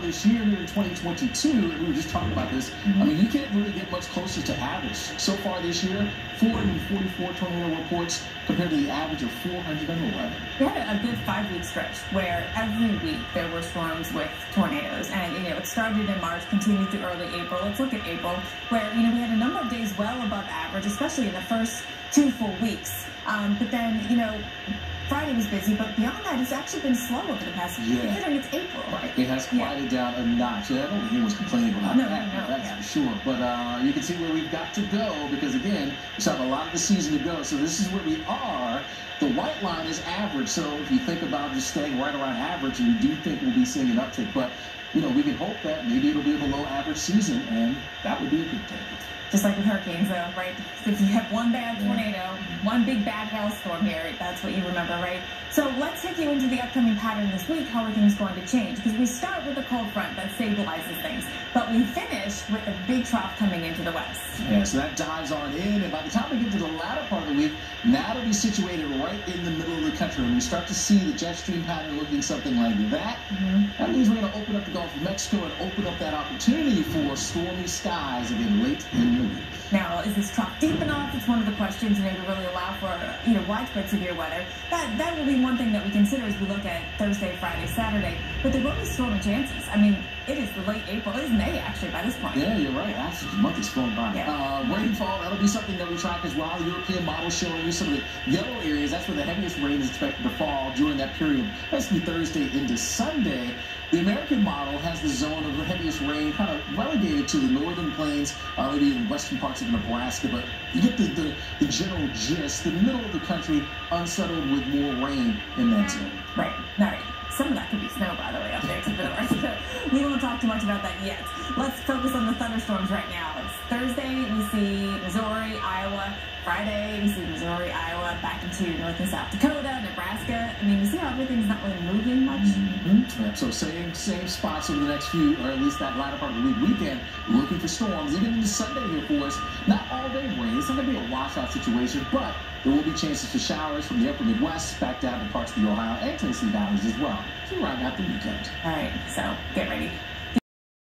this year here in 2022, and we were just talking about this, I mean, you can't really get much closer to average. So far this year, 444 tornado reports compared to the average of 411. We had a good 5-week stretch where every week there were storms with tornadoes. And, it started in March, continued through early April. Let's look at April, where, we had a number of days well above average, especially in the first 2 full weeks. But then, Friday was busy, but beyond that, it's actually been slow over the past year. Considering it's April. Right. It has quieted down a notch. I don't think anyone's complaining about that. That's for sure. But you can see where we've got to go because, again, we still have a lot of the season to go. So this is where we are. The white line is average. So if you think about just staying right around average, we do think we'll be seeing an uptick. But, we can hope that maybe it'll be a below average season, and that would be a good thing. Just like with hurricanes, though, right? If you have one bad tornado, one big bad hailstorm here, that's what you remember, right? So let's take you into the upcoming pattern this week, how are things going to change? Because we start with a cold front that stabilizes things, but we finish with a big trough coming into the west. Yeah, so that dives on in, and by the time we get to the latter part of the week, now it'll be situated right in the middle of the country. When we start to see the jet stream pattern looking something like that, that means we're going to open up the Gulf of Mexico and open up that opportunity for stormy skies again late in the week. Now, is this trough deep enough? It's one of the questions, to really allow for, widespread severe weather. That will be one thing that we consider as we look at Thursday, Friday, Saturday. But there will be stormy chances. I mean, it is the late April. It is May, actually, by this point. Yeah, you're right. Actually, the month is flown by. Yeah. Rainfall, that'll be something that we track as well. The European model showing you some of the yellow areas. That's where the heaviest rain is expected to fall during that period. Basically Thursday into Sunday. The American model has the zone of the heaviest rain kind of relegated to the northern plains, maybe in western parts of Nebraska, but you get the general gist. The middle of the country unsettled with more rain in that zone. Right. All right. Some of that could be snow, by the way, up there to the north. We won't talk too much about that yet. Let's focus on the thunderstorms right now. It's Thursday, we see Missouri, Iowa. Friday, we see Missouri, Iowa, back into North and South Dakota, Nebraska. I mean, you see how everything's not really moving much? Yeah, so same spots over the next few, or at least that latter part of the weekend, looking for storms. Even into Sunday here for us, not all day rain. It's not going to be a washout situation, but there will be chances for showers from the upper Midwest back down to parts of the Ohio and Tennessee valleys as well. So right after the weekend. All right, so get ready.